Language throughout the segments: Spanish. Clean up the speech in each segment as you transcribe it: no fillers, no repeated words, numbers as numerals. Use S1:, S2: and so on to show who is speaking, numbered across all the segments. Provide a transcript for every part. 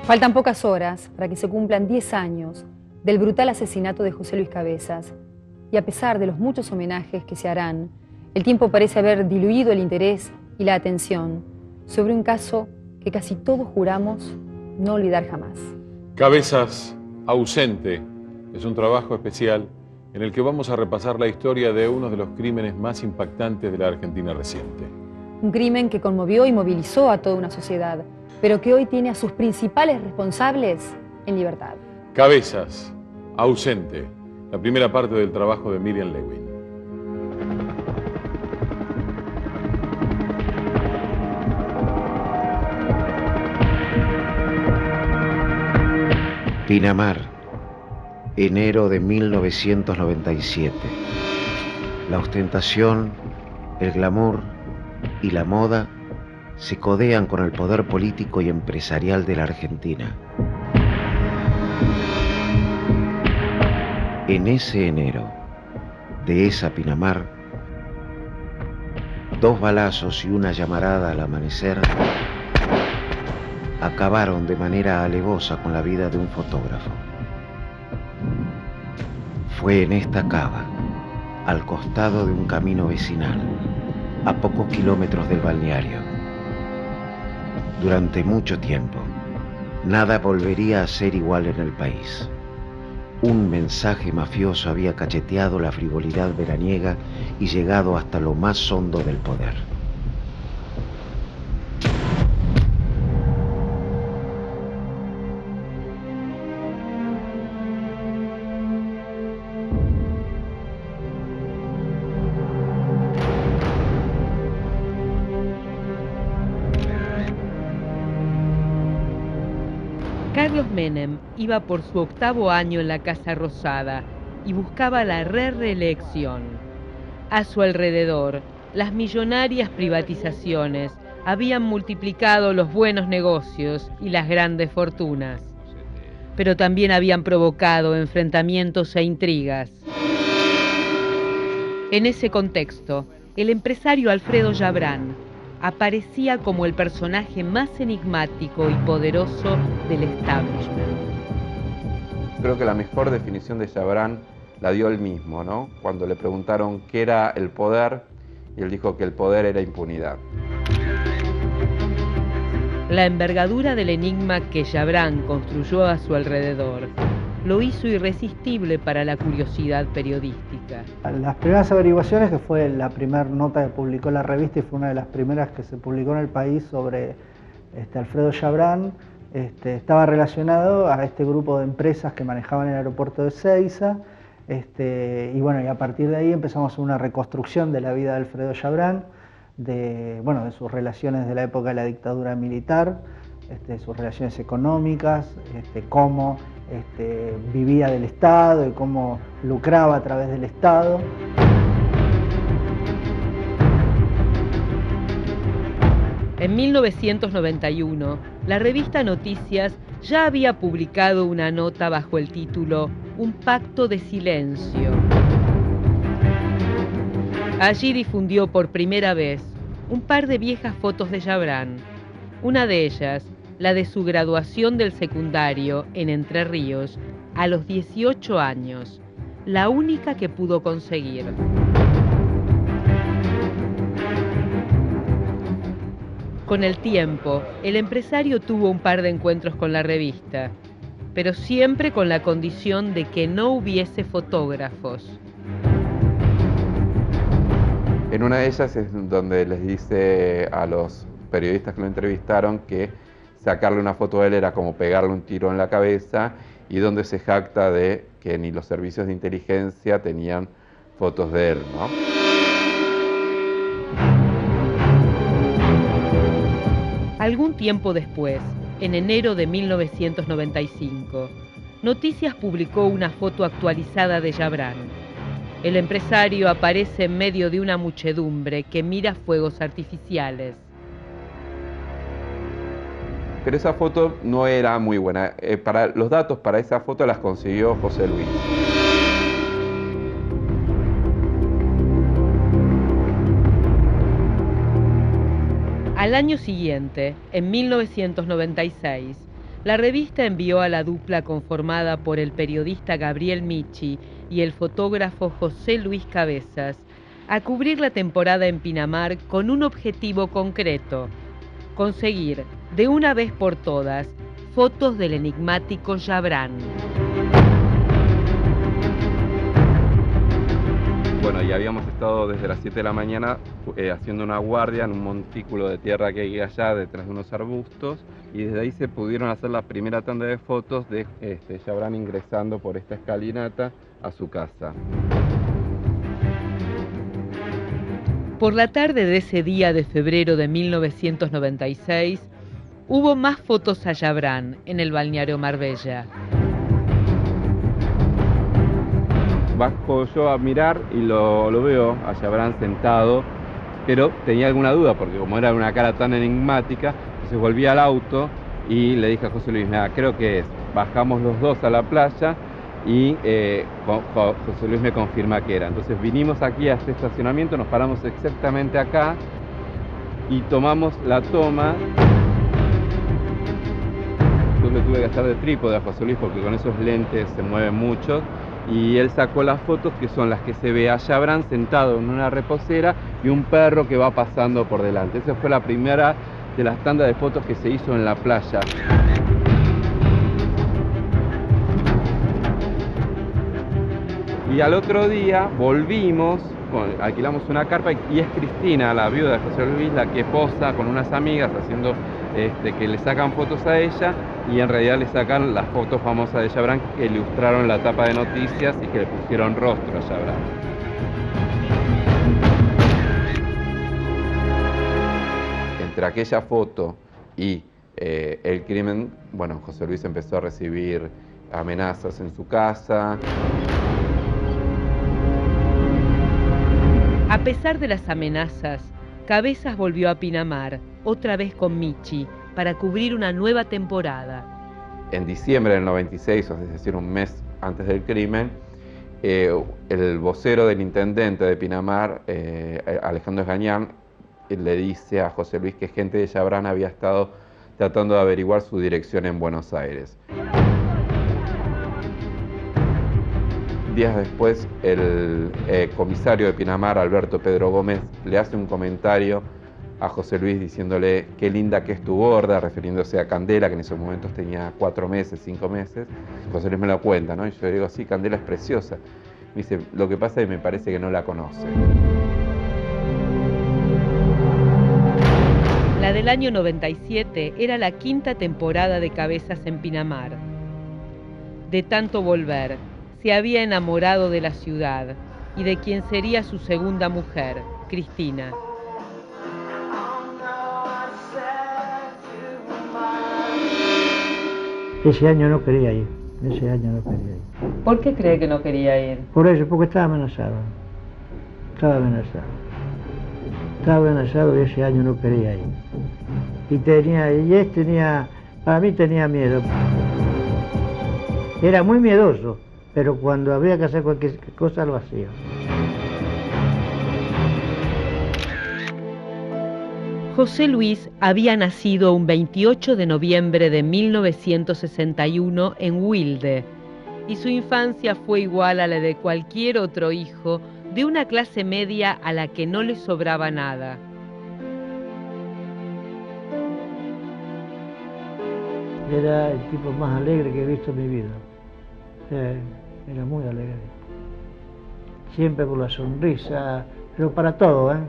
S1: Faltan pocas horas para que se cumplan 10 años del brutal asesinato de José Luis Cabezas, y a pesar de los muchos homenajes que se harán, el tiempo parece haber diluido el interés y la atención sobre un caso que casi todos juramos no olvidar jamás.
S2: Cabezas ausente es un trabajo especial en el que vamos a repasar la historia de uno de los crímenes más impactantes de la Argentina reciente.
S1: Un crimen que conmovió y movilizó a toda una sociedad, pero que hoy tiene a sus principales responsables en libertad.
S2: Cabezas, ausente, la primera parte del trabajo de Miriam Lewin.
S3: Pinamar, enero de 1997. La ostentación, el glamour y la moda se codean con el poder político y empresarial de la Argentina. En ese enero, de esa Pinamar, 2 balazos y una llamarada al amanecer acabaron de manera alevosa con la vida de un fotógrafo. Fue en esta cava, al costado de un camino vecinal, a pocos kilómetros del balneario. Durante mucho tiempo, nada volvería a ser igual en el país. Un mensaje mafioso había cacheteado la frivolidad veraniega y llegado hasta lo más hondo del poder.
S4: Carlos Menem iba por su 8º año en la Casa Rosada y buscaba la reelección. A su alrededor, las millonarias privatizaciones habían multiplicado los buenos negocios y las grandes fortunas, pero también habían provocado enfrentamientos e intrigas. En ese contexto, el empresario Alfredo Yabrán aparecía como el personaje más enigmático y poderoso del establishment.
S5: Creo que la mejor definición de Yabrán la dio él mismo, ¿no? Cuando le preguntaron qué era el poder, y él dijo que el poder era impunidad.
S4: La envergadura del enigma que Yabrán construyó a su alrededor lo hizo irresistible para la curiosidad periodística.
S6: Las primeras averiguaciones, que fue la primera nota que publicó la revista y fue una de las primeras que se publicó en el país sobre Alfredo Yabrán, estaba relacionado a este grupo de empresas que manejaban el aeropuerto de Ezeiza, y bueno, y a partir de ahí empezamos a hacer una reconstrucción de la vida de Alfredo Yabrán, de sus relaciones de la época de la dictadura militar, sus relaciones económicas, cómo vivía del Estado y cómo lucraba a través del Estado.
S4: En 1991, la revista Noticias ya había publicado una nota bajo el título Un pacto de silencio. Allí difundió por primera vez un par de viejas fotos de Yabrán. Una de ellas, la de su graduación del secundario en Entre Ríos a los 18 años, la única que pudo conseguir. Con el tiempo, el empresario tuvo un par de encuentros con la revista, pero siempre con la condición de que no hubiese fotógrafos.
S5: En una de ellas es donde les dice a los periodistas que lo entrevistaron que sacarle una foto a él era como pegarle un tiro en la cabeza, y donde se jacta de que ni los servicios de inteligencia tenían fotos de él, ¿no?
S4: Algún tiempo después, en enero de 1995, Noticias publicó una foto actualizada de Yabrán. El empresario aparece en medio de una muchedumbre que mira fuegos artificiales.
S5: Pero esa foto no era muy buena. Los datos para esa foto las consiguió José Luis.
S4: Al año siguiente, en 1996, La revista envió a la dupla conformada por el periodista Gabriel Michi y el fotógrafo José Luis Cabezas a cubrir la temporada en Pinamar con un objetivo concreto: conseguir, de una vez por todas, fotos del enigmático Chabrán.
S5: Bueno, y habíamos estado desde las 7 de la mañana haciendo una guardia en un montículo de tierra que hay allá detrás de unos arbustos, y desde ahí se pudieron hacer la primera tanda de fotos de Chabrán ingresando por esta escalinata a su casa.
S4: Por la tarde de ese día de febrero de 1996, hubo más fotos a Chabrán en el balneario Marbella.
S5: Bajo yo a mirar y lo veo a Chabrán sentado, pero tenía alguna duda porque como era una cara tan enigmática, entonces volví al auto y le dije a José Luis, mira, creo que es. Bajamos los dos a la playa y José Luis me confirma que era. Entonces vinimos aquí a este estacionamiento, nos paramos exactamente acá y tomamos la toma. Entonces tuve que hacer de trípode a José Luis porque con esos lentes se mueven mucho. Y él sacó las fotos que son las que se ve a Chabrán sentado en una reposera y un perro que va pasando por delante. Esa fue la primera de las tandas de fotos que se hizo en la playa. Y al otro día volvimos, alquilamos una carpa y es Cristina, la viuda de José Luis, la que posa con unas amigas haciendo que le sacan fotos a ella y en realidad le sacan las fotos famosas de Chabrán que ilustraron la tapa de noticias y que le pusieron rostro a Chabrán. Entre aquella foto y el crimen, bueno, José Luis empezó a recibir amenazas en su casa.
S4: A pesar de las amenazas, Cabezas volvió a Pinamar, otra vez con Michi, para cubrir una nueva temporada.
S5: En diciembre del 96, es decir, un mes antes del crimen, el vocero del intendente de Pinamar, Alejandro Esgañán, le dice a José Luis que gente de Chabrán había estado tratando de averiguar su dirección en Buenos Aires. Días después, el comisario de Pinamar, Alberto Pedro Gómez, le hace un comentario a José Luis diciéndole qué linda que es tu gorda, refiriéndose a Candela, que en esos momentos tenía 4 meses, 5 meses. José Luis me lo cuenta, ¿no? Y yo le digo, sí, Candela es preciosa. Me dice, lo que pasa es que me parece que no la conoce.
S4: La del año 97 era la 5ª temporada de Cabezas en Pinamar. De tanto volver, se había enamorado de la ciudad y de quien sería su segunda mujer, Cristina.
S7: Ese año no quería ir, ese año no quería ir.
S4: ¿Por qué cree que no quería ir?
S7: Por eso, porque estaba amenazado. Estaba amenazado y ese año no quería ir. Para mí tenía miedo. Era muy miedoso, pero cuando había que hacer cualquier cosa lo hacía.
S4: José Luis había nacido un 28 de noviembre de 1961 en Wilde, y su infancia fue igual a la de cualquier otro hijo de una clase media a la que no le sobraba nada.
S7: Era el tipo más alegre que he visto en mi vida. Era muy alegre. Siempre con la sonrisa, pero para todo, ¿eh?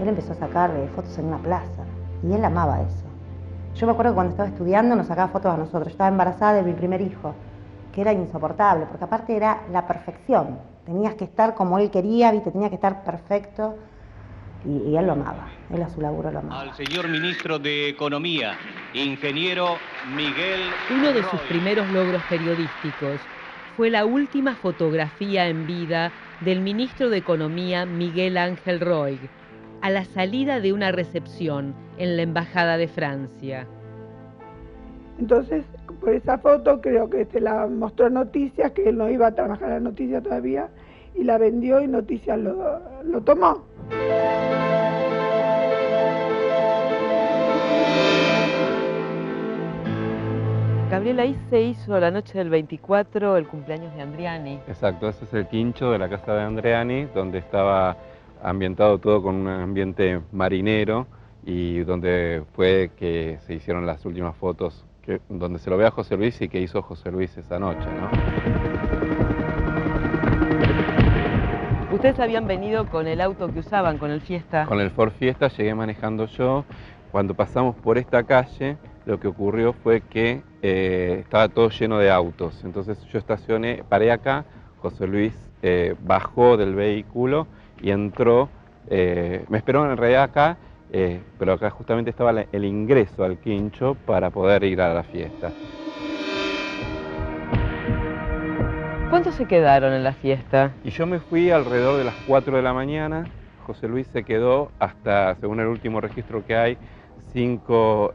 S8: Él empezó a sacar fotos en una plaza y él amaba eso. Yo me acuerdo que cuando estaba estudiando nos sacaba fotos a nosotros. Yo estaba embarazada de mi primer hijo, que era insoportable, porque aparte era la perfección. Tenías que estar como él quería, ¿viste? Tenía que estar perfecto. Y él lo amaba, él a su laburo lo amaba.
S9: Al señor ministro de Economía, ingeniero Miguel
S4: Uno de sus primeros logros periodísticos fue la última fotografía en vida del ministro de Economía Miguel Ángel Roig, a la salida de una recepción en la Embajada de Francia.
S10: Entonces, por esa foto creo que se la mostró Noticias, que él no iba a trabajar en Noticias todavía, y la vendió y Noticias lo tomó.
S4: Gabriela, ahí se hizo la noche del 24 el cumpleaños de Andriani.
S5: Exacto, ese es el quincho de la casa de Andriani, donde estaba ambientado todo con un ambiente marinero y donde fue que se hicieron las últimas fotos, donde se lo ve a José Luis y que hizo José Luis esa noche, ¿no?
S4: Ustedes habían venido con el auto que usaban, con el Fiesta.
S5: Con el Ford Fiesta llegué manejando yo. Cuando pasamos por esta calle, lo que ocurrió fue que estaba todo lleno de autos. Entonces yo estacioné, paré acá, José Luis bajó del vehículo y entró, me esperó en realidad acá, pero acá justamente estaba el ingreso al quincho para poder ir a la fiesta.
S4: ¿Cuántos se quedaron en la fiesta?
S5: Y yo me fui alrededor de las 4 de la mañana, José Luis se quedó hasta, según el último registro que hay, 5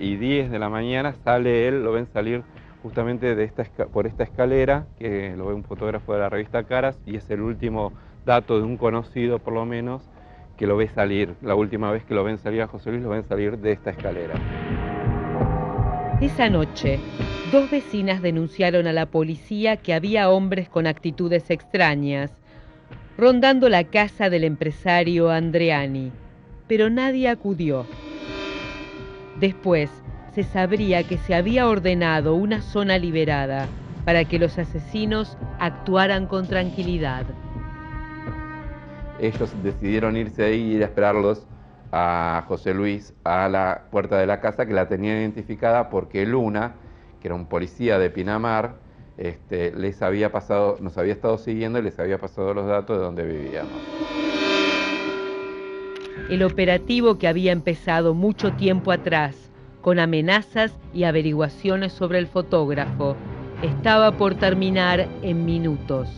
S5: y 10 de la mañana, sale él, lo ven salir justamente de por esta escalera, que lo ve un fotógrafo de la revista Caras, y es el último dato de un conocido, por lo menos, que lo ve salir. La última vez que lo ven salir a José Luis, lo ven salir de esta escalera.
S4: Esa noche, 2 vecinas denunciaron a la policía que había hombres con actitudes extrañas, rondando la casa del empresario Andriani, pero nadie acudió. Después, se sabría que se había ordenado una zona liberada para que los asesinos actuaran con tranquilidad.
S5: Ellos decidieron irse ahí y ir a esperarlos a José Luis a la puerta de la casa, que la tenían identificada porque Luna, que era un policía de Pinamar, nos había estado siguiendo y les había pasado los datos de dónde vivíamos.
S4: El operativo, que había empezado mucho tiempo atrás, con amenazas y averiguaciones sobre el fotógrafo, estaba por terminar en minutos.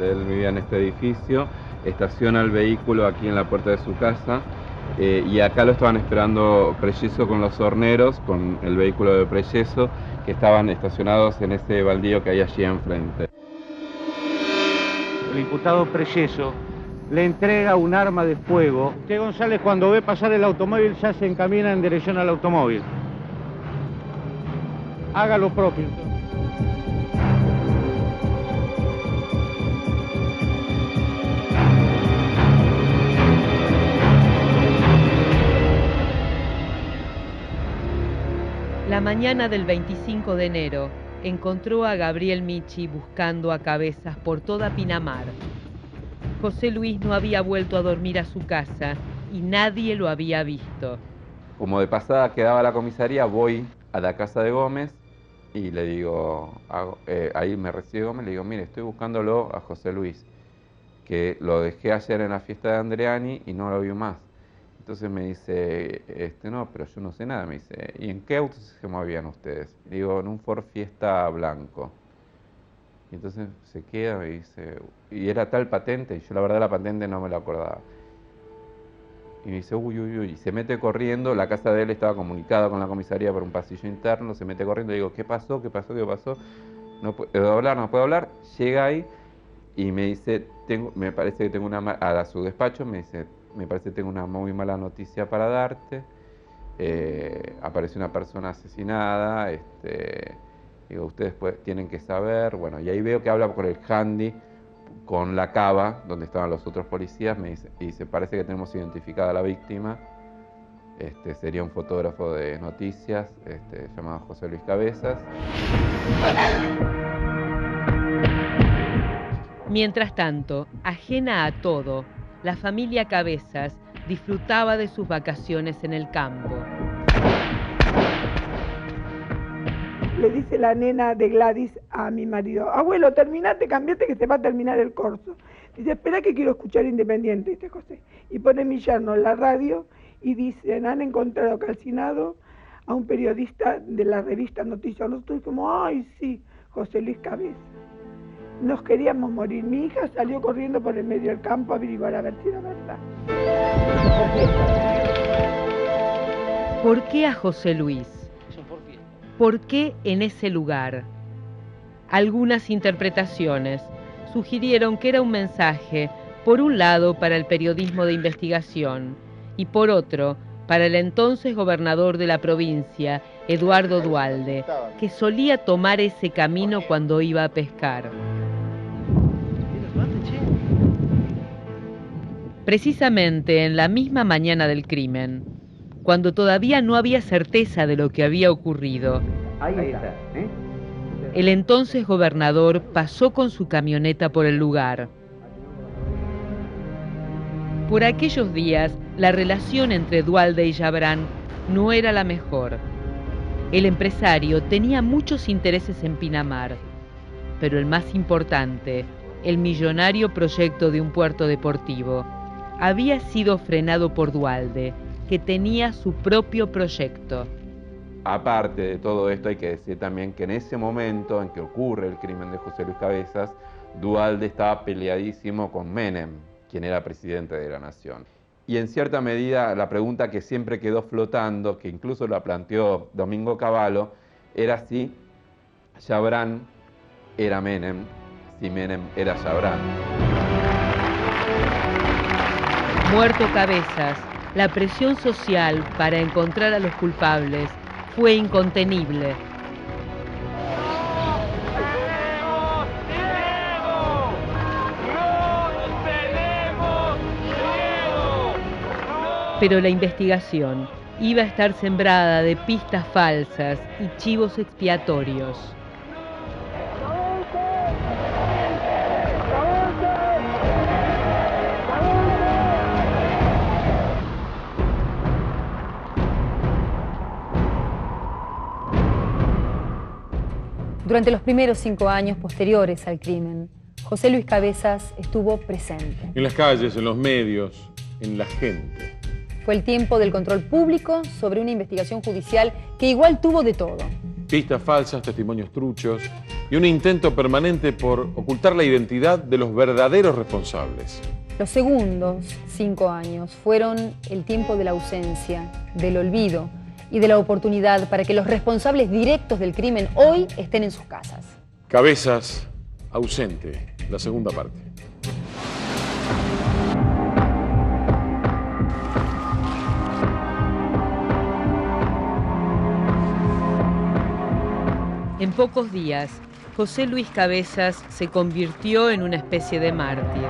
S5: Él vivía en este edificio, estaciona el vehículo aquí en la puerta de su casa y acá lo estaban esperando Preyeso con los horneros, con el vehículo de Preyeso, que estaban estacionados en ese baldío que hay allí enfrente.
S11: El imputado Preyeso le entrega un arma de fuego. Usted, González, cuando ve pasar el automóvil ya se encamina en dirección al automóvil. Haga lo propio.
S4: La mañana del 25 de enero encontró a Gabriel Michi buscando a Cabezas por toda Pinamar. José Luis no había vuelto a dormir a su casa y nadie lo había visto.
S5: Como de pasada quedaba la comisaría, voy a la casa de Gómez y le digo, ahí me recibe Gómez, le digo, mire, estoy buscándolo a José Luis, que lo dejé ayer en la fiesta de Andriani y no lo vi más. Entonces me dice, no, pero yo no sé nada. Me dice, ¿y en qué autos se movían ustedes? Le digo, en un Ford Fiesta blanco. Y entonces se queda y dice, ¿y era tal patente? Y yo la verdad la patente no me la acordaba. Y me dice, uy, uy, uy, y se mete corriendo. La casa de él estaba comunicada con la comisaría por un pasillo interno. Se mete corriendo y digo, ¿qué pasó? ¿Qué pasó? ¿Qué pasó? No puedo hablar, no puedo hablar. Llega ahí y me dice, me parece que tengo a su despacho, me dice, me parece que tengo una muy mala noticia para darte. Apareció una persona asesinada, digo, ustedes tienen que saber. Bueno, y ahí veo que habla con el handy, con la cava, donde estaban los otros policías, me dice, parece que tenemos identificada a la víctima. Sería un fotógrafo de noticias, llamado José Luis Cabezas.
S4: Mientras tanto, ajena a todo, la familia Cabezas disfrutaba de sus vacaciones en el campo.
S10: Le dice la nena de Gladys a mi marido, abuelo, terminate, cambiate que se va a terminar el corso. Dice, espera que quiero escuchar Independiente, dice José. Y pone mi yerno en la radio y dicen, han encontrado calcinado a un periodista de la revista Noticias. Nosotros como, ay, sí, José Luis Cabezas. Nos queríamos morir. Mi hija salió corriendo por el medio del campo a averiguar a ver si era verdad.
S4: ¿Por qué a José Luis? ¿Por qué en ese lugar? Algunas interpretaciones sugirieron que era un mensaje, por un lado, para el periodismo de investigación y por otro, para el entonces gobernador de la provincia, Eduardo Duhalde, que solía tomar ese camino cuando iba a pescar. Precisamente en la misma mañana del crimen, cuando todavía no había certeza de lo que había ocurrido, el entonces gobernador pasó con su camioneta por el lugar. Por aquellos días, la relación entre Duhalde y Chabrán no era la mejor. El empresario tenía muchos intereses en Pinamar, pero el más importante, el millonario proyecto de un puerto deportivo, había sido frenado por Duhalde, que tenía su propio proyecto.
S5: Aparte de todo esto, hay que decir también que en ese momento en que ocurre el crimen de José Luis Cabezas, Duhalde estaba peleadísimo con Menem, quien era presidente de la nación. Y en cierta medida la pregunta que siempre quedó flotando, que incluso la planteó Domingo Cavallo, era si Chabrán era Menem, si Menem era Chabrán.
S4: Muerto Cabezas, la presión social para encontrar a los culpables fue incontenible. Pero la investigación iba a estar sembrada de pistas falsas y chivos expiatorios.
S1: Durante los primeros 5 años posteriores al crimen, José Luis Cabezas estuvo presente.
S2: En las calles, en los medios, en la gente.
S1: Fue el tiempo del control público sobre una investigación judicial que igual tuvo de todo.
S2: Pistas falsas, testimonios truchos y un intento permanente por ocultar la identidad de los verdaderos responsables.
S1: Los segundos 5 años fueron el tiempo de la ausencia, del olvido y de la oportunidad para que los responsables directos del crimen hoy estén en sus casas.
S2: Cabezas, ausente, la segunda parte.
S4: En pocos días, José Luis Cabezas se convirtió en una especie de mártir.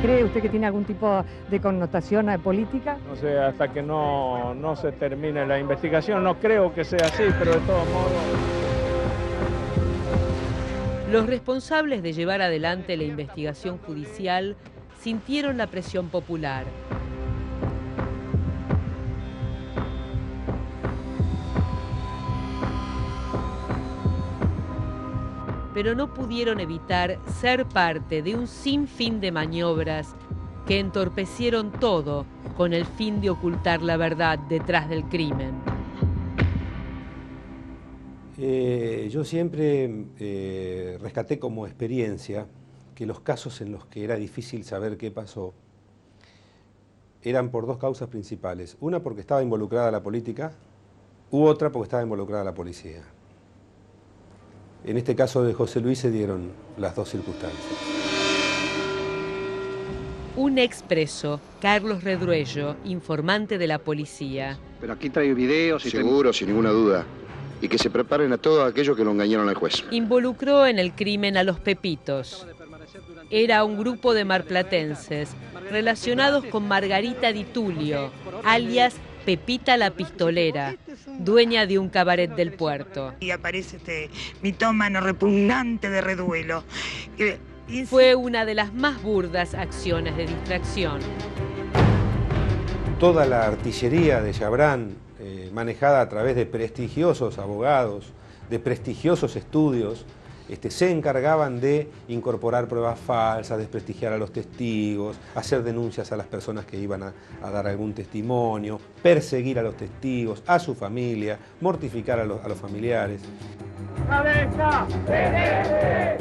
S12: ¿Cree usted que tiene algún tipo de connotación política?
S13: No sé, hasta que no se termine la investigación, no creo que sea así, pero de todos modos...
S4: Los responsables de llevar adelante la investigación judicial sintieron la presión popular. Pero no pudieron evitar ser parte de un sinfín de maniobras que entorpecieron todo con el fin de ocultar la verdad detrás del crimen.
S14: Yo siempre rescaté como experiencia que los casos en los que era difícil saber qué pasó eran por 2 causas principales. Una porque estaba involucrada la política, u otra porque estaba involucrada la policía. En este caso de José Luis se dieron las 2 circunstancias.
S4: Un expreso, Carlos Redruello, informante de la policía.
S15: Pero aquí trae videos y...
S16: Seguro, sin ninguna duda. Y que se preparen a todos aquellos que lo engañaron al juez.
S4: Involucró en el crimen a los Pepitos. Era un grupo de marplatenses relacionados con Margarita Di Tulio, alias Pepita la Pistolera, dueña de un cabaret del puerto.
S17: Y aparece este mitómano repugnante de Reduelo.
S4: Fue una de las más burdas acciones de distracción.
S14: Toda la artillería de Chabrán, manejada a través de prestigiosos abogados, de prestigiosos estudios, se encargaban de incorporar pruebas falsas, desprestigiar a los testigos, hacer denuncias a las personas que iban a dar algún testimonio, perseguir a los testigos, a su familia, mortificar a los familiares.
S18: ¡Cabeza! ¡Detente!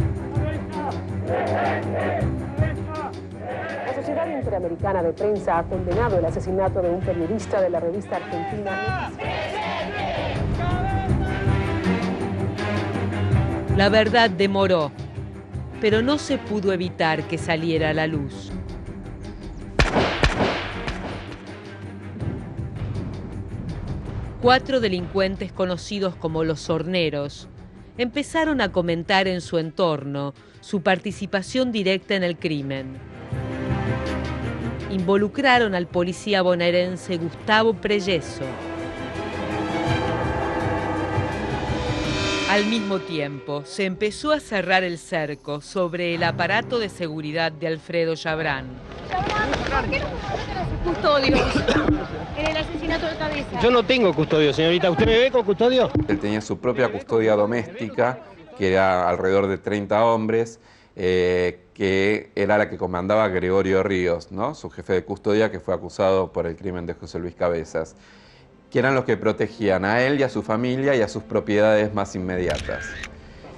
S19: La sociedad
S15: Interamericana de Prensa ha condenado el asesinato de un periodista de la revista argentina.
S4: La verdad demoró, pero no se pudo evitar que saliera a la luz. Cuatro delincuentes conocidos como los Horneros empezaron a comentar en su entorno su participación directa en el crimen. Involucraron al policía bonaerense Gustavo Preyeso. Al mismo tiempo, se empezó a cerrar el cerco sobre el aparato de seguridad de Alfredo Chabrán.
S19: ¿Por qué no contratan a sus custodios en el asesinato de Cabeza?
S11: Yo no tengo custodio, señorita. ¿Usted me ve con custodio?
S5: Él tenía su propia custodia doméstica, que era alrededor de 30 hombres, que era la que comandaba Gregorio Ríos, ¿no? Su jefe de custodia, que fue acusado por el crimen de José Luis Cabezas, que eran los que protegían a él y a su familia y a sus propiedades más inmediatas.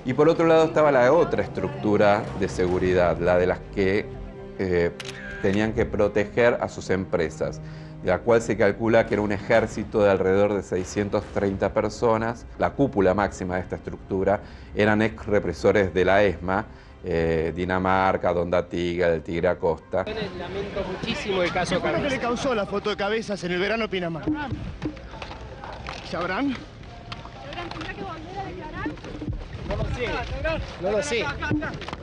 S5: Y por otro lado estaba la otra estructura de seguridad, la de las que tenían que proteger a sus empresas, de la cual se calcula que era un ejército de alrededor de 630 personas. La cúpula máxima de esta estructura eran ex represores de la ESMA, Dinamarca, Dondatiga, del Tigre Acosta.
S11: Lamento muchísimo el caso Cabezas.
S20: ¿Qué le causó la foto de Cabezas en el verano Pinamar? ¿Sabrán?
S19: ¿Tendrá que volver a declarar?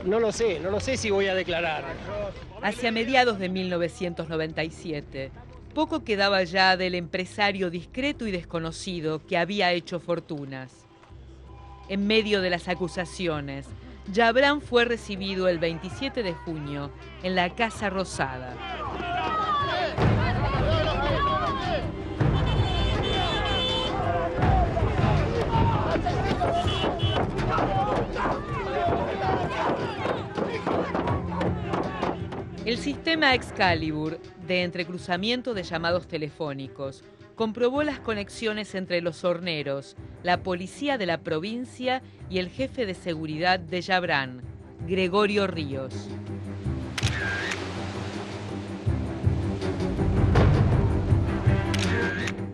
S11: No lo sé si voy a declarar.
S4: Hacia mediados de 1997, poco quedaba ya del empresario discreto y desconocido que había hecho fortunas. En medio de las acusaciones, Chabrán fue recibido el 27 de junio en la Casa Rosada. El sistema Excalibur de entrecruzamiento de llamados telefónicos comprobó las conexiones entre los Horneros, la policía de la provincia y el jefe de seguridad de Chabrán, Gregorio Ríos.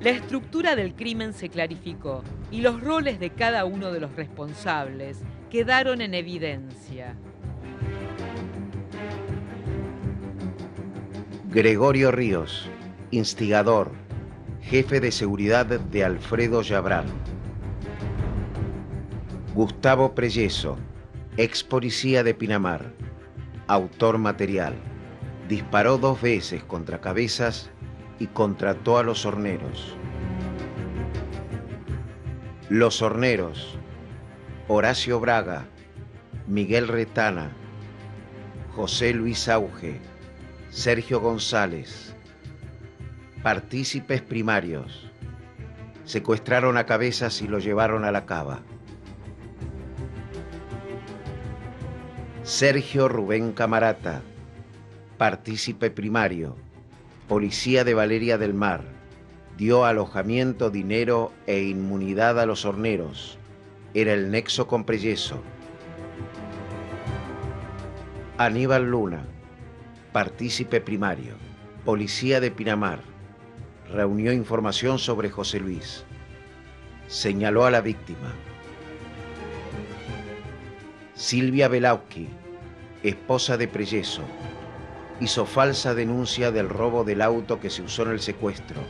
S4: La estructura del crimen se clarificó y los roles de cada uno de los responsables quedaron en evidencia.
S3: Gregorio Ríos, instigador, jefe de seguridad de Alfredo Chabrán. Gustavo Preyeso, ex policía de Pinamar, autor material. Disparó 2 veces contra Cabezas y contrató a los Horneros. Los Horneros, Horacio Braga, Miguel Retana, José Luis Auge, Sergio González. Partícipes primarios. Secuestraron a Cabezas y lo llevaron a la cava. Sergio Rubén Camarata, partícipe primario, policía de Valeria del Mar, dio alojamiento, dinero e inmunidad a los Horneros. Era el nexo con Preyeso. Aníbal Luna, partícipe primario, policía de Pinamar, reunió información sobre José Luis. Señaló a la víctima. Silvia Belauqui, esposa de Preyeso, hizo falsa denuncia del robo del auto que se usó en el secuestro.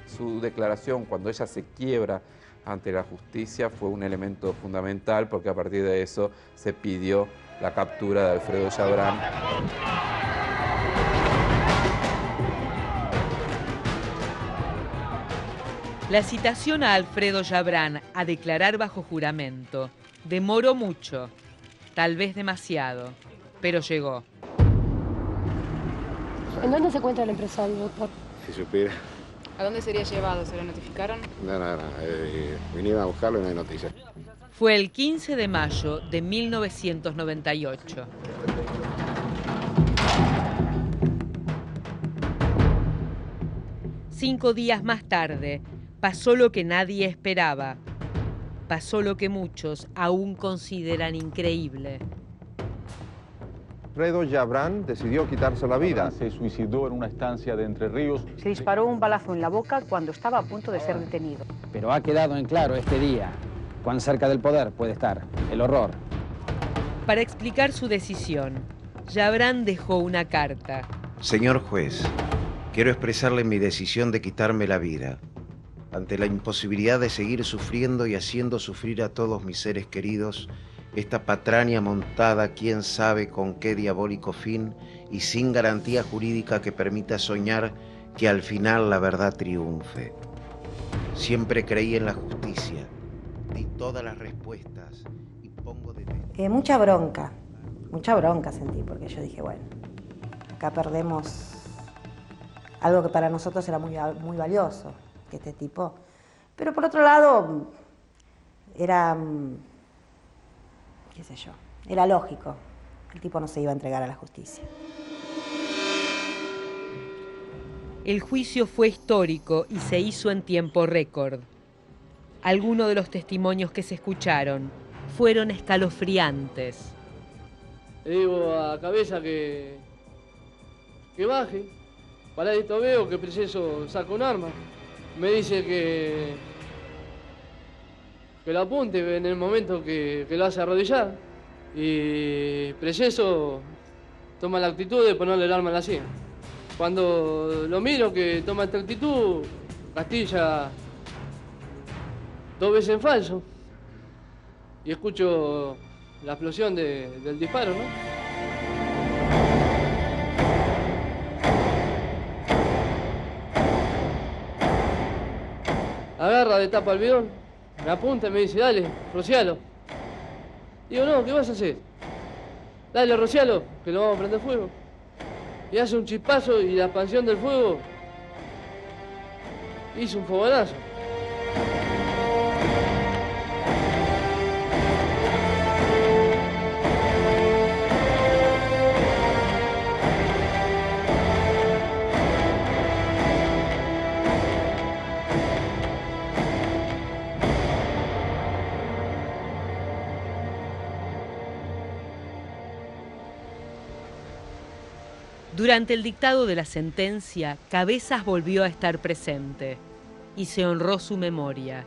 S5: Su declaración, cuando ella se quiebra ante la justicia, fue un elemento fundamental porque a partir de eso se pidió la captura de Alfredo Chabrán.
S4: La citación a Alfredo Chabrán a declarar bajo juramento demoró mucho, tal vez demasiado, pero llegó.
S19: ¿En dónde se encuentra el empresario, doctor?
S21: Si supiera.
S22: ¿A dónde sería llevado? ¿Se lo notificaron?
S21: No. Vinieron a buscarlo y no hay noticias.
S4: Fue el 15 de mayo de 1998. Cinco días más tarde, pasó lo que nadie esperaba. Pasó lo que muchos aún consideran increíble.
S6: Alfredo Chabrán decidió quitarse la vida.
S7: Se suicidó en una estancia de Entre Ríos.
S23: Se disparó un balazo en la boca cuando estaba a punto de ser detenido.
S24: Pero ha quedado en claro este día cuán cerca del poder puede estar el horror.
S4: Para explicar su decisión, Chabrán dejó una carta.
S3: Señor juez, quiero expresarle mi decisión de quitarme la vida. Ante la imposibilidad de seguir sufriendo y haciendo sufrir a todos mis seres queridos, esta patraña montada, quién sabe con qué diabólico fin y sin garantía jurídica que permita soñar que al final la verdad triunfe. Siempre creí en la justicia, di todas las respuestas y pongo de...
S8: Mucha bronca sentí, porque yo dije, bueno, acá perdemos algo que para nosotros era muy valioso, que este tipo... Pero por otro lado, era... qué sé yo, era lógico. El tipo no se iba a entregar a la justicia.
S4: El juicio fue histórico y se hizo en tiempo récord. Algunos de los testimonios que se escucharon fueron escalofriantes.
S25: Le digo a Cabeza que baje. Paradito veo que Preceso saca un arma. Me dice que lo apunte en el momento que lo hace arrodillar. Y Preceso toma la actitud de ponerle el arma en la sien. Cuando lo miro que toma esta actitud, Castilla 2 veces en falso. Y escucho la explosión del disparo, ¿no? Agarra de tapa el bidón, me apunta y me dice, dale, rocialo. Digo, no, ¿qué vas a hacer? Dale, rocialo, que lo vamos a prender fuego. Y hace un chispazo y la expansión del fuego hizo un fogonazo.
S4: Durante el dictado de la sentencia, Cabezas volvió a estar presente y se honró su memoria.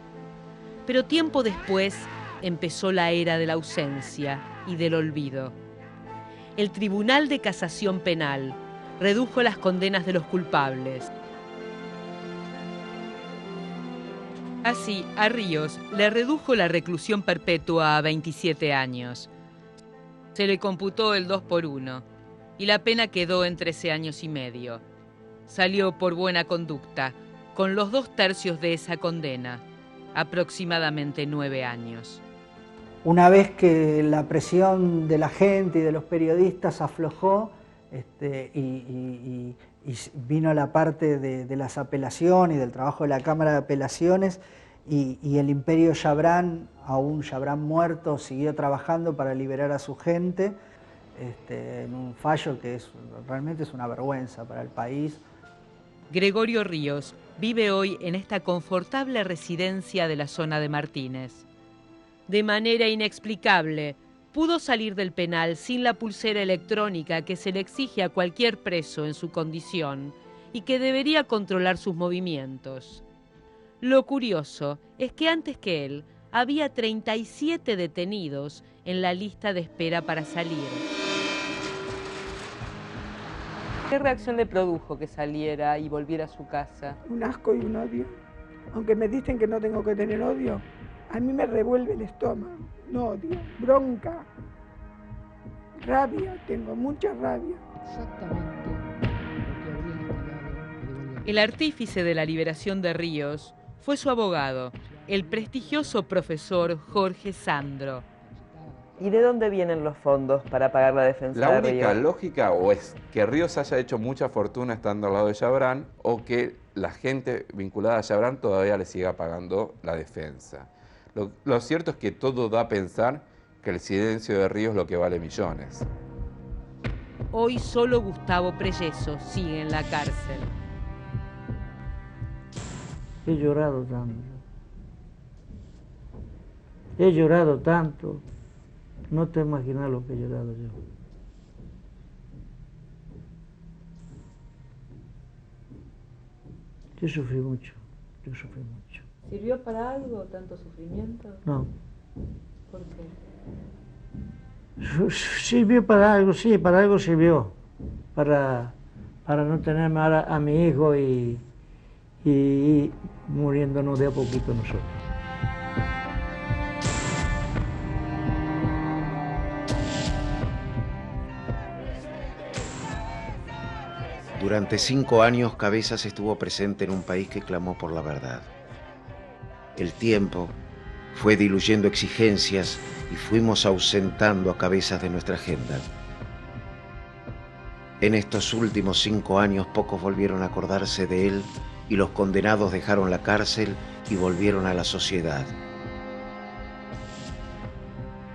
S4: Pero tiempo después empezó la era de la ausencia y del olvido. El Tribunal de Casación Penal redujo las condenas de los culpables. Así, a Ríos le redujo la reclusión perpetua a 27 años. Se le computó el 2 por 1. Y la pena quedó en 13 años y medio. Salió por buena conducta, con los 2/3 de esa condena, aproximadamente 9 años.
S26: Una vez que la presión de la gente y de los periodistas aflojó, y vino la parte de las apelaciones y del trabajo de la Cámara de Apelaciones, y el imperio Chabrán, aún Chabrán muerto, siguió trabajando para liberar a su gente, en un fallo que realmente es una vergüenza para el país.
S4: Gregorio Ríos vive hoy en esta confortable residencia de la zona de Martínez. De manera inexplicable, pudo salir del penal sin la pulsera electrónica que se le exige a cualquier preso en su condición y que debería controlar sus movimientos. Lo curioso es que antes que él había 37 detenidos en la lista de espera para salir. ¿Qué reacción le produjo que saliera y volviera a su casa?
S10: Un asco y un odio. Aunque me dicen que no tengo que tener odio, a mí me revuelve el estómago. No odio, bronca, rabia, tengo mucha rabia.
S4: El artífice de la liberación de Ríos fue su abogado, el prestigioso profesor Jorge Sandro.
S27: ¿Y de dónde vienen los fondos para pagar la defensa
S5: La
S27: de
S5: única
S27: Ríos?
S5: lógica o es que Ríos haya hecho mucha fortuna estando al lado de Chabrán o que la gente vinculada a Chabrán todavía le siga pagando la defensa. Lo cierto es que todo da a pensar que el silencio de Ríos lo que vale millones.
S4: Hoy solo Gustavo Preceso sigue en la cárcel.
S28: He llorado tanto. He llorado tanto. No te imaginas lo que he llorado yo. Yo sufrí mucho, yo sufrí mucho.
S22: ¿Sirvió para algo tanto sufrimiento?
S28: No.
S22: ¿Por qué?
S28: Sirvió para algo, sí, para algo sirvió. Para no tener mal a mi hijo y muriéndonos de a poquito nosotros.
S3: Durante 5 años, Cabezas estuvo presente en un país que clamó por la verdad. El tiempo fue diluyendo exigencias y fuimos ausentando a Cabezas de nuestra agenda. En estos últimos 5 años, pocos volvieron a acordarse de él y los condenados dejaron la cárcel y volvieron a la sociedad.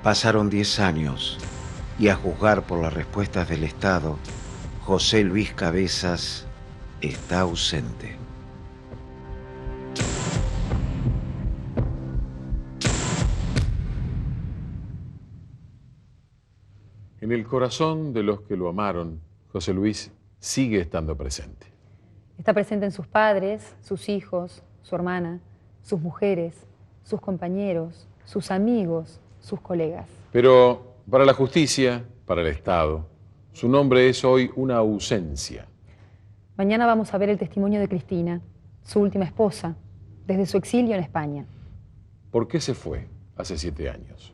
S3: Pasaron 10 años y, a juzgar por las respuestas del Estado, José Luis Cabezas está ausente.
S1: En el corazón de los que lo amaron, José Luis sigue estando presente.
S2: Está presente en sus padres, sus hijos, su hermana, sus mujeres, sus compañeros, sus amigos, sus colegas.
S1: Pero para la justicia, para el Estado, su nombre es hoy una ausencia.
S2: Mañana vamos a ver el testimonio de Cristina, su última esposa, desde su exilio en España.
S1: ¿Por qué se fue hace 7 años?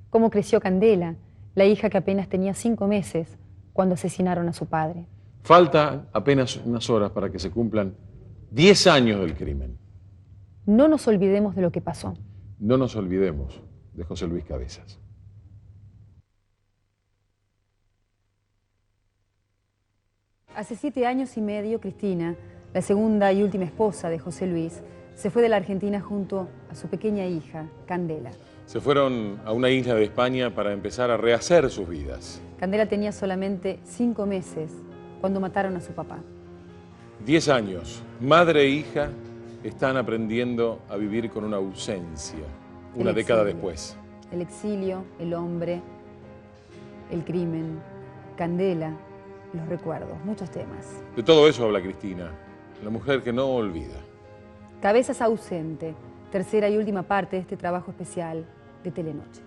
S2: Cómo creció Candela, la hija que apenas tenía 5 meses cuando asesinaron a su padre.
S1: Falta apenas unas horas para que se cumplan 10 años del crimen.
S2: No nos olvidemos de lo que pasó.
S1: No nos olvidemos de José Luis Cabezas.
S2: Hace 7 años y medio, Cristina, la segunda y última esposa de José Luis, se fue de la Argentina junto a su pequeña hija, Candela.
S1: Se fueron a una isla de España para empezar a rehacer sus vidas.
S2: Candela tenía solamente 5 meses cuando mataron a su papá.
S1: 10 años, madre e hija están aprendiendo a vivir con una ausencia, una década después.
S2: El exilio, el hombre, el crimen, Candela, los recuerdos, muchos temas.
S1: De todo eso habla Cristina, la mujer que no olvida.
S2: Cabezas ausente, tercera y última parte de este trabajo especial de Telenoche.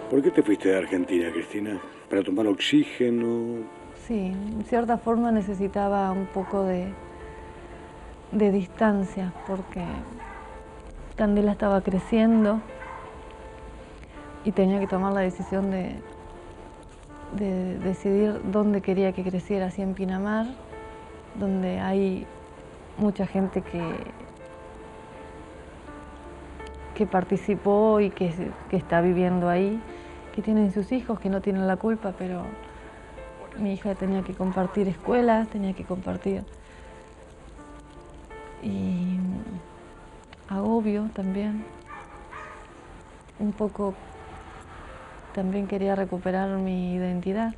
S9: ¿Por qué te fuiste de Argentina, Cristina? ¿Para tomar oxígeno?
S12: Sí, en cierta forma necesitaba un poco de distancia, porque Candela estaba creciendo y tenía que tomar la decisión de decidir dónde quería que creciera, si en Pinamar, donde hay mucha gente que participó y que está viviendo ahí, que tienen sus hijos, que no tienen la culpa, pero mi hija tenía que compartir escuelas, tenía que compartir y agobio también. Un poco también quería recuperar mi identidad.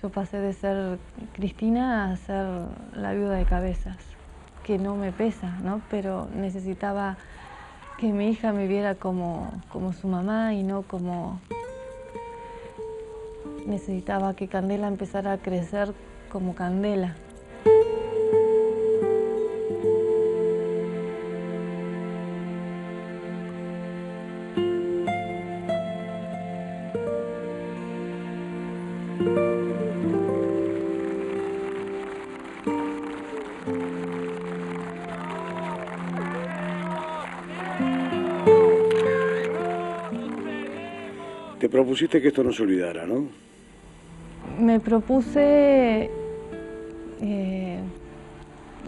S12: Yo pasé de ser Cristina a ser la viuda de Cabezas, que no me pesa, ¿no? Pero necesitaba que mi hija me viera como su mamá y no como... Necesitaba que Candela empezara a crecer como Candela.
S9: Te propusiste que esto no se olvidara, ¿no?
S12: Me propuse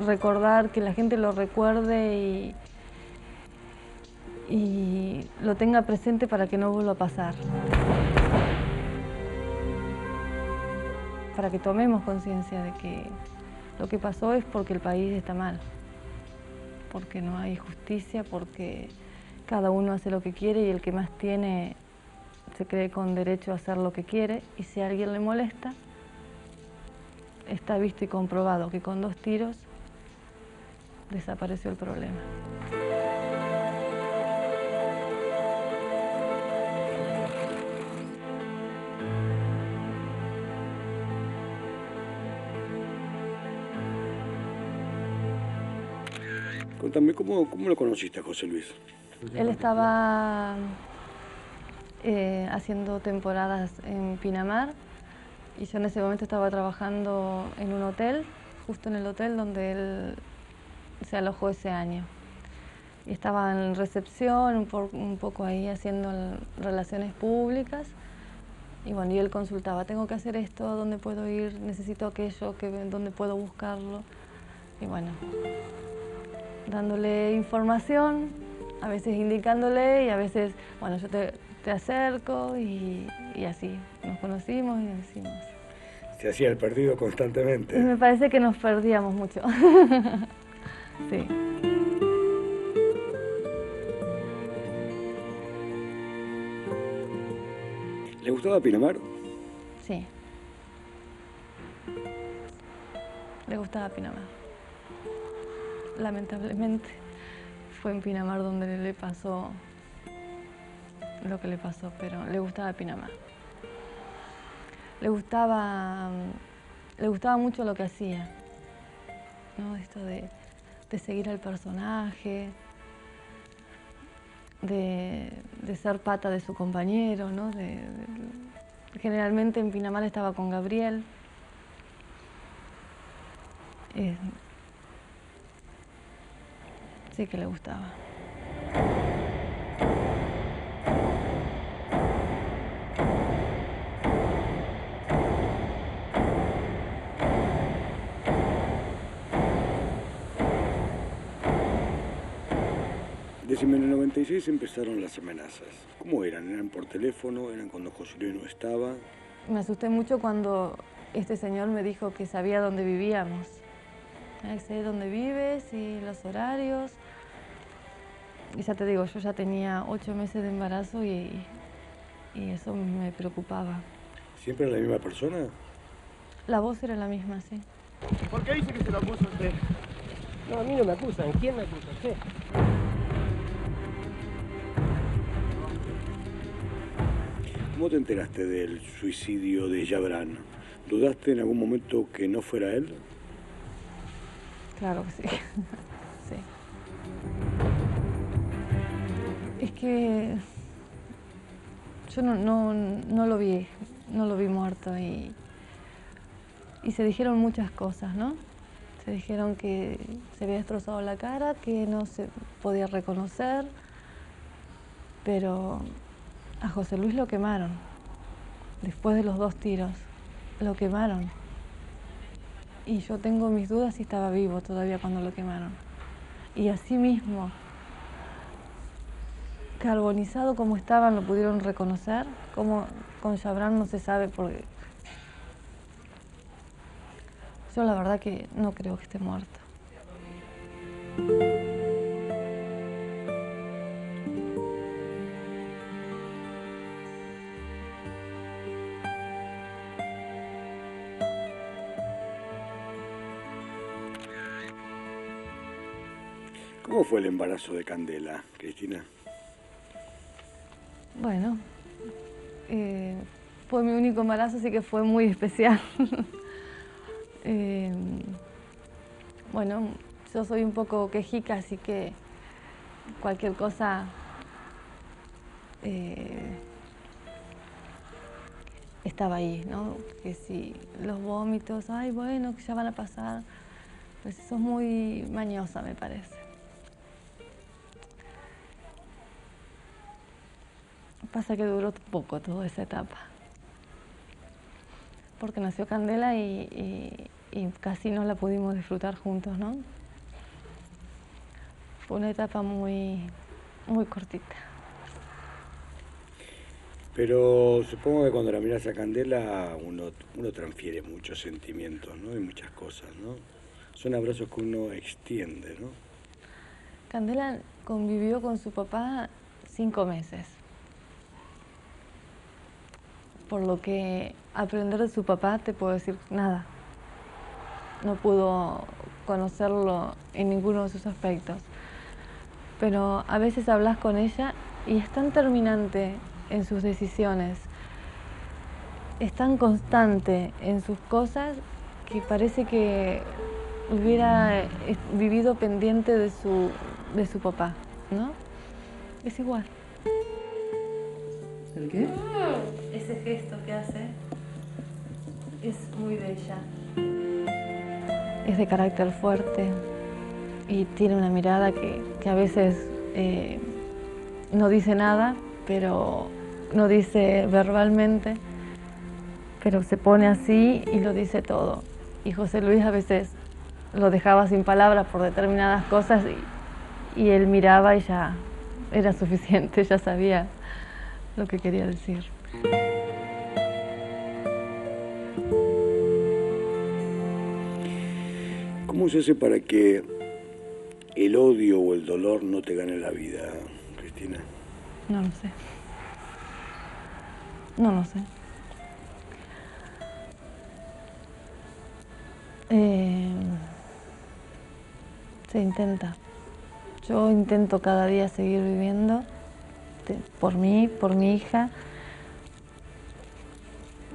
S12: recordar, que la gente lo recuerde y lo tenga presente para que no vuelva a pasar. Para que tomemos conciencia de que lo que pasó es porque el país está mal, porque no hay justicia, porque cada uno hace lo que quiere y el que más tiene se cree con derecho a hacer lo que quiere, y si a alguien le molesta, está visto y comprobado que con 2 tiros desapareció el problema.
S9: Contame, ¿cómo lo conociste a José Luis?
S12: Él estaba haciendo temporadas en Pinamar y yo en ese momento estaba trabajando en un hotel, justo en el hotel donde él se alojó ese año. Y estaba en recepción, un poco ahí haciendo relaciones públicas. Y bueno, y él consultaba, tengo que hacer esto, ¿dónde puedo ir? Necesito aquello, ¿dónde puedo buscarlo? Y bueno, dándole información, a veces indicándole y a veces, bueno, yo te acerco y así nos conocimos y decimos.
S9: Se hacía el perdido constantemente.
S12: Y me parece que nos perdíamos mucho. Sí.
S9: ¿Le gustaba Pinamar?
S12: Sí. Le gustaba Pinamar. Lamentablemente fue en Pinamar donde le pasó lo que le pasó, pero le gustaba Pinamar. Le gustaba mucho lo que hacía, ¿no? Esto de seguir al personaje, de ser pata de su compañero, ¿no? Generalmente en Pinamar estaba con Gabriel. Sí que le gustaba.
S9: Decime, en el 96 empezaron las amenazas. ¿Cómo eran? ¿Eran por teléfono? ¿Eran cuando José Luis no estaba?
S12: Me asusté mucho cuando este señor me dijo que sabía dónde vivíamos. Sé dónde vives y los horarios. Y ya te digo, yo ya tenía 8 meses de embarazo y eso me preocupaba.
S9: ¿Siempre era la misma persona?
S12: La voz era la misma, sí.
S11: ¿Por qué dice que se lo acusa usted?
S13: No, a mí no me acusan. ¿Quién me acusa? ¿Usted?
S9: ¿Cómo te enteraste del suicidio de Jabrán? ¿Dudaste en algún momento que no fuera él?
S12: Claro que sí. Sí. Es que yo no lo vi muerto y se dijeron muchas cosas, ¿no? Se dijeron que se había destrozado la cara, que no se podía reconocer, pero a José Luis lo quemaron. Después de los 2 tiros, lo quemaron. Y yo tengo mis dudas si estaba vivo todavía cuando lo quemaron. Y así mismo, carbonizado como estaban, lo pudieron reconocer. Como con Jabrán no se sabe porque yo la verdad que no creo que esté muerto.
S9: ¿Cómo fue el embarazo de Candela, Cristina?
S12: Bueno, fue mi único embarazo, así que fue muy especial. Bueno, yo soy un poco quejica, así que cualquier cosa estaba ahí, ¿no? Que si los vómitos, ay, bueno, que ya van a pasar, pues eso es muy mañosa, me parece. Pasa que duró poco toda esa etapa, porque nació Candela y casi no la pudimos disfrutar juntos, ¿no? Fue una etapa muy cortita.
S9: Pero supongo que cuando la miras a Candela uno transfiere muchos sentimientos, ¿no? Y muchas cosas, ¿no? Son abrazos que uno extiende, ¿no?
S12: Candela convivió con su papá 5 meses. Por lo que aprender de su papá te puedo decir nada. No pudo conocerlo en ninguno de sus aspectos. Pero a veces hablas con ella y es tan terminante en sus decisiones, es tan constante en sus cosas que parece que hubiera vivido pendiente de su papá, ¿no? Es igual.
S2: ¿El qué?
S12: Ese gesto que hace es muy de ella. Es de carácter fuerte y tiene una mirada que a veces no dice nada, pero no dice verbalmente, pero se pone así y lo dice todo. Y José Luis a veces lo dejaba sin palabras por determinadas cosas y él miraba y ya era suficiente, ya sabía lo que quería decir.
S9: ¿Cómo se hace para que el odio o el dolor no te gane la vida, Cristina?
S12: No lo sé. No lo sé. Se intenta. Yo intento cada día seguir viviendo por mí, por mi hija,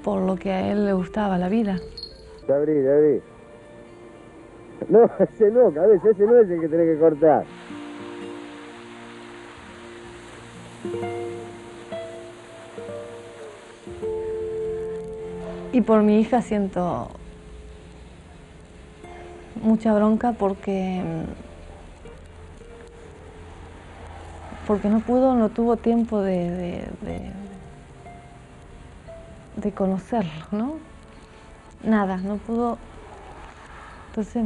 S12: por lo que a él le gustaba, la vida.
S14: Abrí. No, ese no, cabeza, ese no es el que tenés que cortar.
S12: Y por mi hija siento mucha bronca porque no tuvo tiempo de conocerlo, ¿no? Nada, no pudo. Entonces,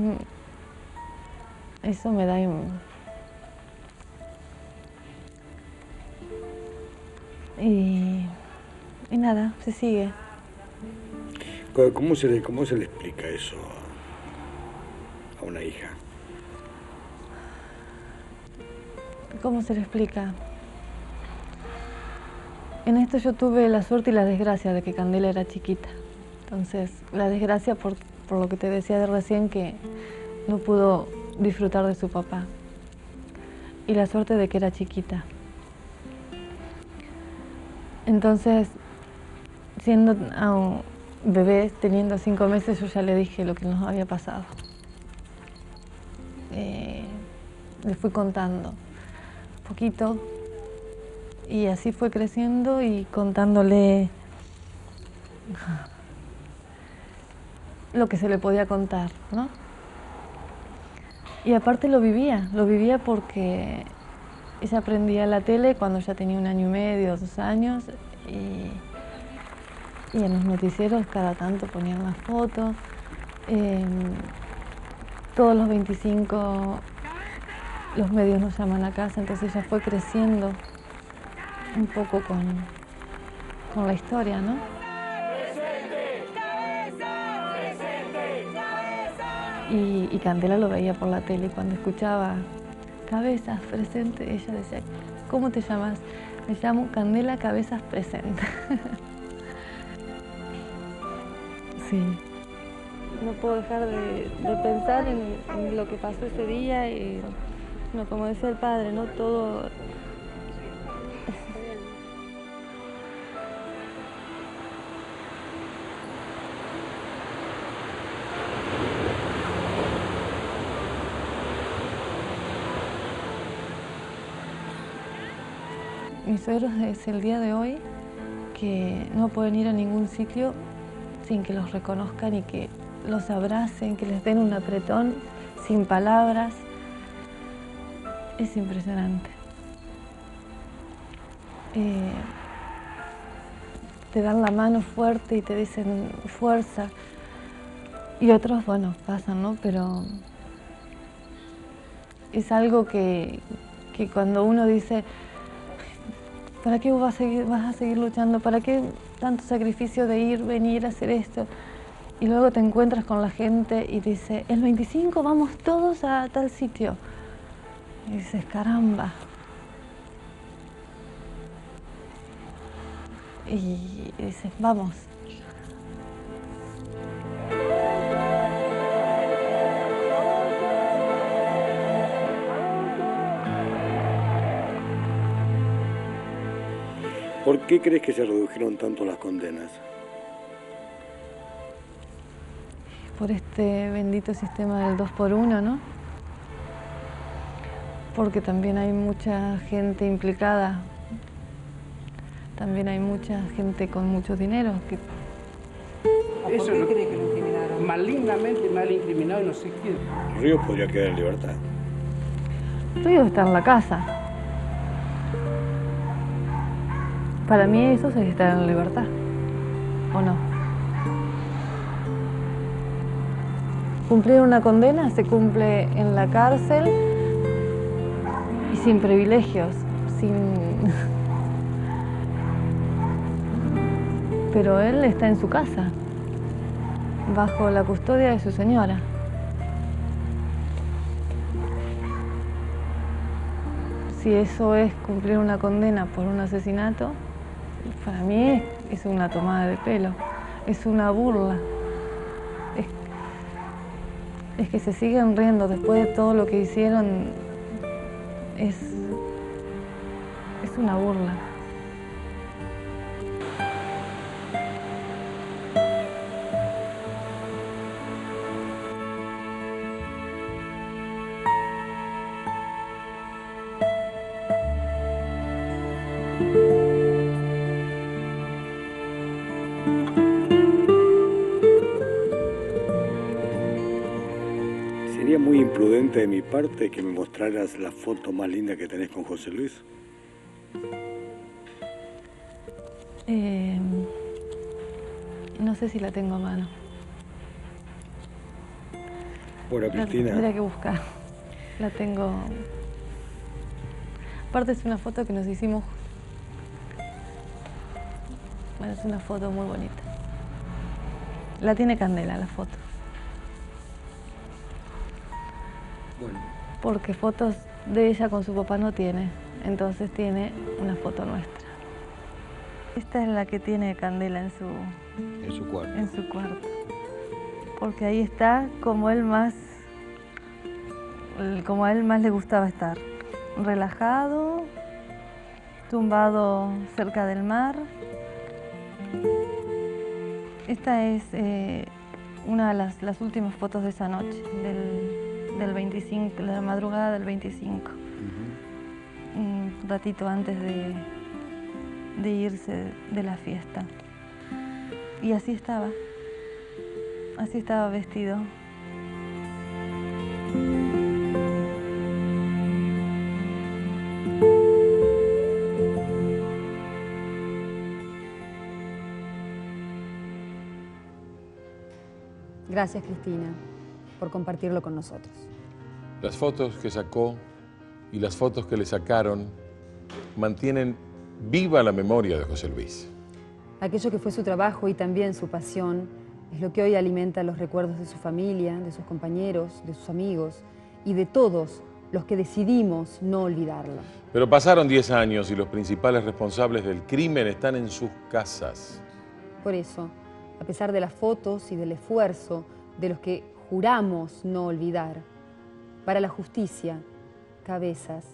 S12: eso me da... Y nada, se sigue.
S9: ¿Cómo se le explica eso a una hija?
S12: ¿Cómo se le explica? En esto yo tuve la suerte y la desgracia de que Candela era chiquita. Entonces, la desgracia por lo que te decía de recién, que no pudo disfrutar de su papá. Y la suerte de que era chiquita. Entonces, siendo un bebé, teniendo 5 meses, yo ya le dije lo que nos había pasado. Le fui contando poquito y así fue creciendo y contándole lo que se le podía contar, ¿no? Y aparte lo vivía porque ella aprendía la tele cuando ya tenía 1 año y medio, 2 años, y en los noticieros cada tanto ponían las fotos. Todos los 25 los medios nos llaman a casa, entonces ella fue creciendo un poco con la historia, ¿no? Y Candela lo veía por la tele y cuando escuchaba Cabezas Presente, ella decía, ¿cómo te llamas? Me llamo Candela Cabezas Presente. Sí. No puedo dejar de pensar en lo que pasó ese día y, no, como decía el padre, ¿no? Todo... Mis suegros es el día de hoy que no pueden ir a ningún sitio sin que los reconozcan y que los abracen, que les den un apretón, sin palabras. Es impresionante. Te dan la mano fuerte y te dicen fuerza. Y otros, bueno, pasan, ¿no? Pero es algo que cuando uno dice, ¿para qué vas a seguir luchando? ¿Para qué tanto sacrificio de ir, venir, hacer esto? Y luego te encuentras con la gente y dice, el 25 vamos todos a tal sitio. Y dices, caramba. Y dices, vamos.
S9: ¿Por qué crees que se redujeron tanto las condenas?
S12: Por este bendito sistema del 2x1, ¿no? Porque también hay mucha gente implicada, también hay mucha gente con mucho dinero.
S13: ¿Por qué cree que lo incriminaron? Malignamente mal incriminado y no sé quién.
S9: Ríos podría quedar en libertad.
S12: Ríos está en la casa. Para mí eso es estar en libertad, ¿o no? Cumplir una condena se cumple en la cárcel y sin privilegios, Pero él está en su casa, bajo la custodia de su señora. Si eso es cumplir una condena por un asesinato, para mí es una tomada de pelo, es una burla. Es que se siguen riendo después de todo lo que hicieron, es una burla.
S9: Sería muy imprudente de mi parte que me mostraras la foto más linda que tenés con José Luis.
S12: No sé si la tengo a mano.
S9: Bueno, Cristina.
S12: Tendría que buscar. La tengo. Aparte es una foto que nos hicimos. Bueno, es una foto muy bonita. La tiene Candela, la foto.
S9: Bueno.
S12: Porque fotos de ella con su papá no tiene. Entonces tiene una foto nuestra. Esta es la que tiene Candela en su cuarto. Porque ahí está como a él más le gustaba estar. Relajado, tumbado cerca del mar. Esta es una de las últimas fotos de esa noche, del 25, la madrugada del 25. Un ratito antes de irse de la fiesta. Y así estaba vestido.
S2: Gracias, Cristina, por compartirlo con nosotros.
S1: Las fotos que sacó y las fotos que le sacaron mantienen viva la memoria de José Luis.
S2: Aquello que fue su trabajo y también su pasión es lo que hoy alimenta los recuerdos de su familia, de sus compañeros, de sus amigos y de todos los que decidimos no olvidarlo.
S1: Pero pasaron 10 años y los principales responsables del crimen están en sus casas.
S2: Por eso, a pesar de las fotos y del esfuerzo de los que juramos no olvidar, para la justicia, Cabezas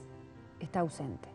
S2: está ausente.